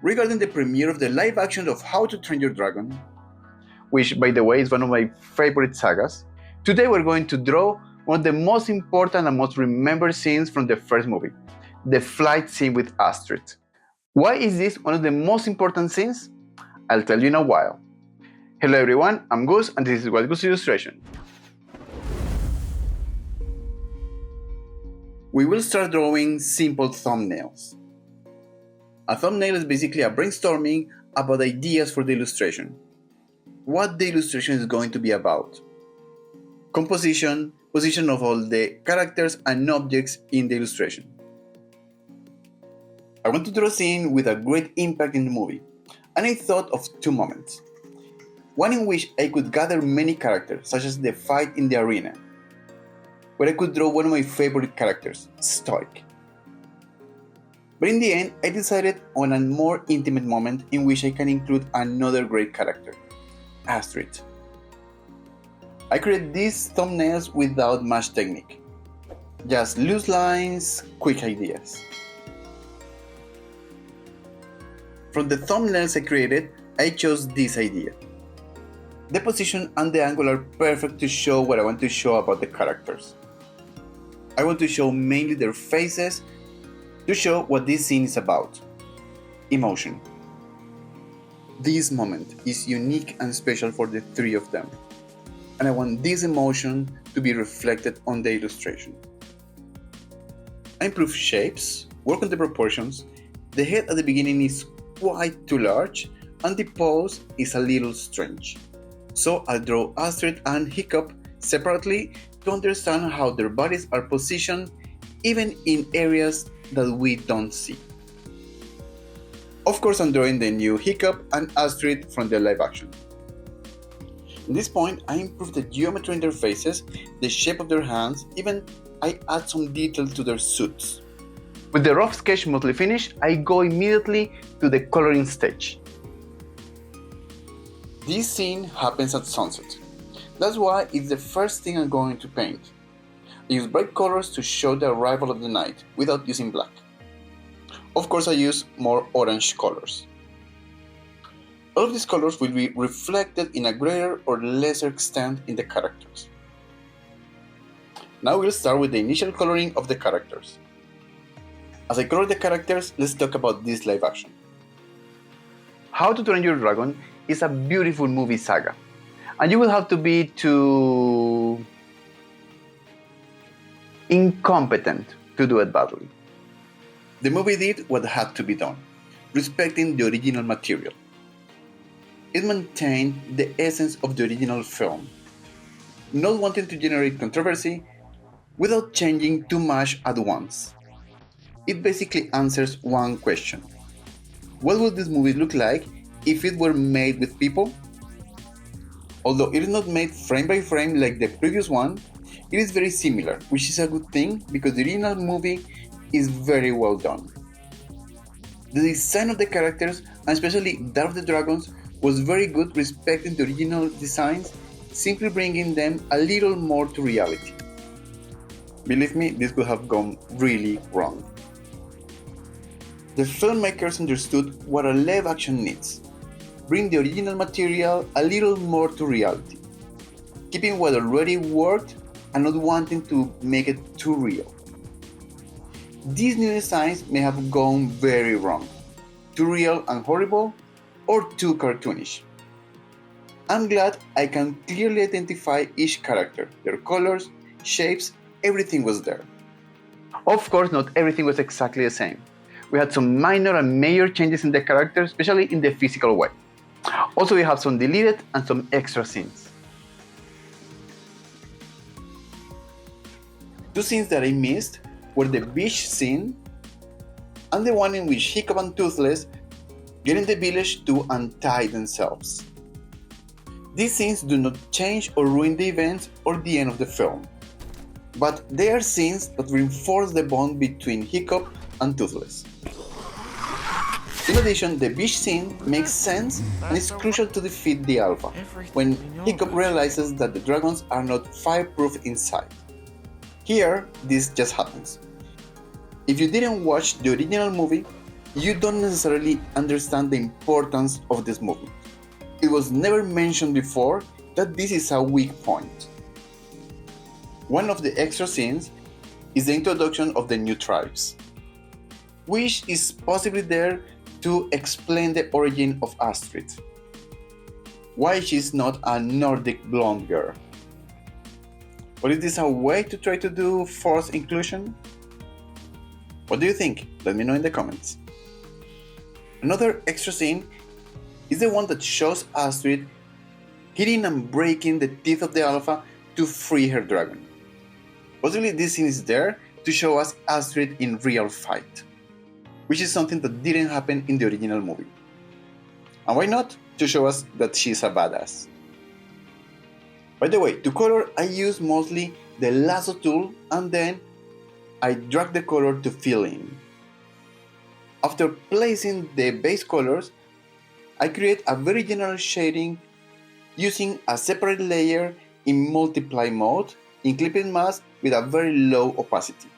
regarding the premiere of the live action of How to Train Your Dragon, which, by the way, is one of my favorite sagas. Today we're going to draw one of the most important and most remembered scenes from the first movie, the flight scene with Astrid. Why is this one of the most important scenes? I'll tell you in a while. Hello everyone, I'm Gus and this is Wiseguss Illustration. we will start drawing simple thumbnails. A thumbnail is basically a brainstorming about ideas for the illustration. What the illustration is going to be about. Composition, position of all the characters and objects in the illustration. I want to draw a scene with a great impact in the movie, and I thought of two moments. One in which I could gather many characters, such as the fight in the arena, where I could draw one of my favorite characters, Stoic. But in the end, I decided on a more intimate moment in which I can include another great character, Astrid. I created these thumbnails without much technique, just loose lines, quick ideas. From the thumbnails I created, I chose this idea. The position and the angle are perfect to show what I want to show about the characters. I want to show mainly their faces to show what this scene is about. Emotion. This moment is unique and special for the three of them, and I want this emotion to be reflected on the illustration. I improve shapes, work on the proportions. The head at the beginning is quite too large and the pose is a little strange. So I'll draw Astrid and Hiccup separately to understand how their bodies are positioned even in areas that we don't see. Of course, I'm drawing the new Hiccup and Astrid from the live action. At this point, I improve the geometry in their faces, the shape of their hands, even I add some detail to their suits. With the rough sketch mostly finished, I go immediately to the coloring stage. This scene happens at sunset. That's why it's the first thing I'm going to paint. I use bright colors to show the arrival of the night without using black. Of course, I use more orange colors. All of these colors will be reflected in a greater or lesser extent in the characters. Now we'll start with the initial coloring of the characters. As I color the characters, let's talk about this live action. How to Train Your Dragon is a beautiful movie saga, and you will have to be too incompetent to do it badly. The movie did what had to be done, respecting the original material. It maintained the essence of the original film, not wanting to generate controversy without changing too much at once. It basically answers one question. What would this movie look like if it were made with people? Although it is not made frame by frame like the previous one, it is very similar, which is a good thing because the original movie is very well done. The design of the characters, and especially that of the dragons, was very good, respecting the original designs, simply bringing them a little more to reality. Believe me, this could have gone really wrong. The filmmakers understood what a live action needs. Bring the original material a little more to reality, keeping what already worked and not wanting to make it too real. These new designs may have gone very wrong, too real and horrible, or too cartoonish. I'm glad I can clearly identify each character, their colors, shapes, everything was there. Of course, not everything was exactly the same. We had some minor and major changes in the characters, especially in the physical way. Also, we have some deleted and some extra scenes. Two scenes that I missed were the beach scene and the one in which Hiccup and Toothless get in the village to untie themselves. These scenes do not change or ruin the events or the end of the film, but they are scenes that reinforce the bond between Hiccup and Toothless. In addition, the beach scene makes sense and is crucial to defeat the Alpha, when Hiccup realizes that the dragons are not fireproof inside. Here, this just happens. If you didn't watch the original movie, you don't necessarily understand the importance of this movie. It was never mentioned before that this is a weak point. One of the extra scenes is the introduction of the new tribes, which is possibly there to explain the origin of Astrid. Why she's not a Nordic blonde girl. Or is this a way to try to do forced inclusion? What do you think? Let me know in the comments. Another extra scene is the one that shows Astrid hitting and breaking the teeth of the alpha to free her dragon. Possibly this scene is there to show us Astrid in real fight, which is something that didn't happen in the original movie. And why not? To show us that she's a badass. By the way, to color I use mostly the lasso tool and then I drag the color to fill in. After placing the base colors, I create a very general shading using a separate layer in multiply mode in clipping mask with a very low opacity.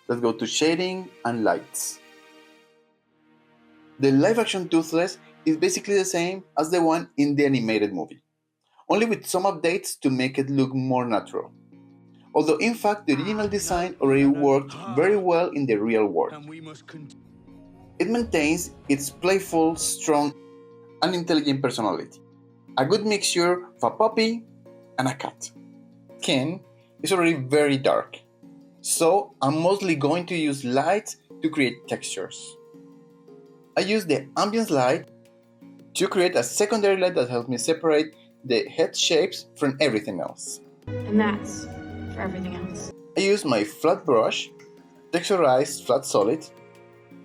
Let's go to shading and lights. The live action Toothless is basically the same as the one in the animated movie, only with some updates to make it look more natural. Although in fact the original design already worked very well in the real world. It maintains its playful, strong, and intelligent personality. A good mixture of a puppy and a cat. Skin is already very dark, so I'm mostly going to use lights to create textures. I use the ambience light to create a secondary light that helps me separate the head shapes from everything else. And that's for everything else. I use my flat brush, texturized flat solid,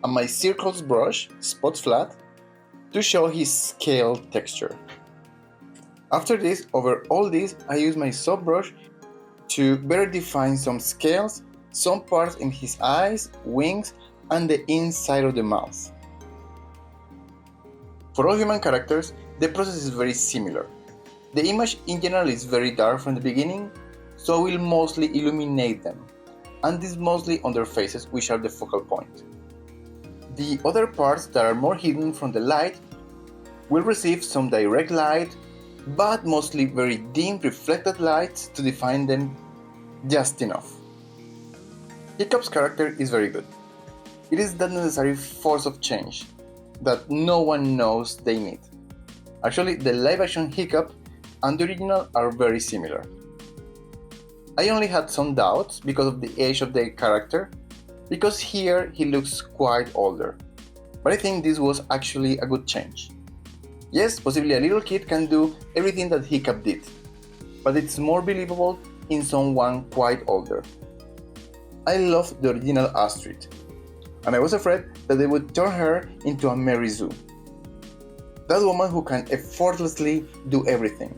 and my circles brush, spot flat, to show his scale texture. After this, over all this, I use my soft brush to better define some scales, some parts in his eyes, wings, and the inside of the mouth. For all human characters, the process is very similar. The image in general is very dark from the beginning, so I will mostly illuminate them, and this mostly on their faces, which are the focal point. The other parts that are more hidden from the light will receive some direct light, but mostly very dim reflected lights to define them just enough. Hiccup's character is very good. It is that necessary force of change that no one knows they need. Actually, the live action Hiccup and the original are very similar. I only had some doubts because of the age of the character, because here he looks quite older. But I think this was actually a good change. Yes, possibly a little kid can do everything that Hiccup did, but it's more believable in someone quite older. I love the original Astrid, and I was afraid that they would turn her into a Mary Sue. That woman who can effortlessly do everything,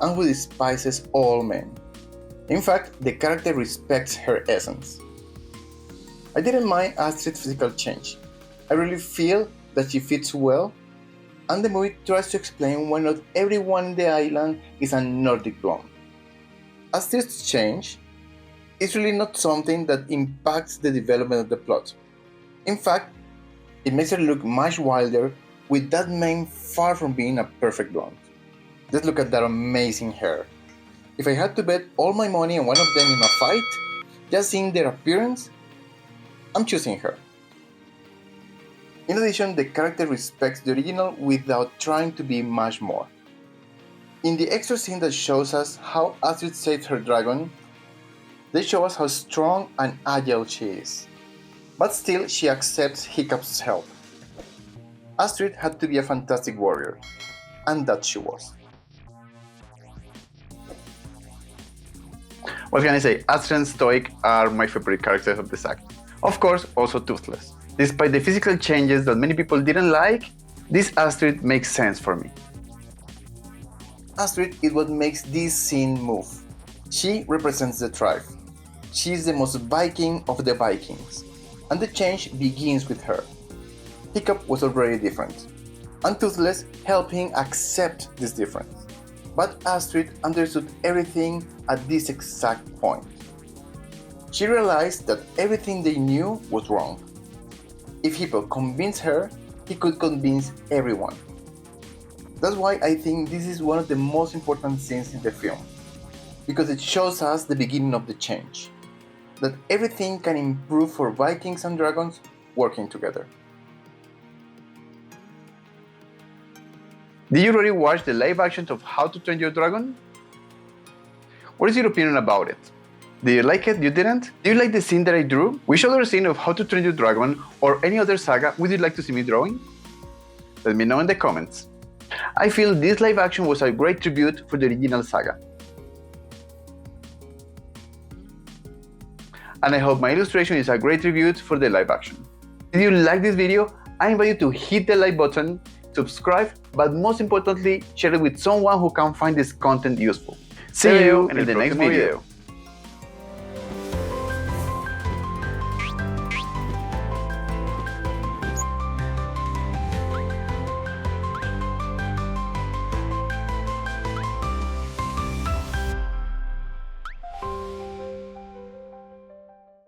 and who despises all men. In fact, the character respects her essence. I didn't mind Astrid's physical change. I really feel that she fits well, and the movie tries to explain why not everyone in the island is a Nordic blonde. Astrid's change is really not something that impacts the development of the plot. In fact, it makes her look much wilder, with that mane far from being a perfect blonde. Just look at that amazing hair. If I had to bet all my money on one of them in a fight, just seeing their appearance, I'm choosing her. In addition, the character respects the original without trying to be much more. In the extra scene that shows us how Astrid saved her dragon, they show us how strong and agile she is. But still, she accepts Hiccup's help. Astrid had to be a fantastic warrior, and that she was. What can I say? Astrid and Stoic are my favorite characters of the saga. Of course, also Toothless. Despite the physical changes that many people didn't like, this Astrid makes sense for me. Astrid is what makes this scene move. She represents the tribe. She is the most Viking of the Vikings, and the change begins with her. Hiccup was already different, and Toothless helped him accept this difference. But Astrid understood everything at this exact point. She realized that everything they knew was wrong. If Hippo convinced her, he could convince everyone. That's why I think this is one of the most important scenes in the film, because it shows us the beginning of the change, that everything can improve for Vikings and dragons working together. Did you already watch the live action of How to Train Your Dragon? What is your opinion about it? Did you like it? You didn't? Do you like the scene that I drew? Which other scene of How to Train Your Dragon or any other saga would you like to see me drawing? Let me know in the comments. I feel this live action was a great tribute for the original saga. And I hope my illustration is a great tribute for the live action. If you like this video, I invite you to hit the like button, subscribe, but most importantly, share it with someone who can find this content useful. See you in the next video.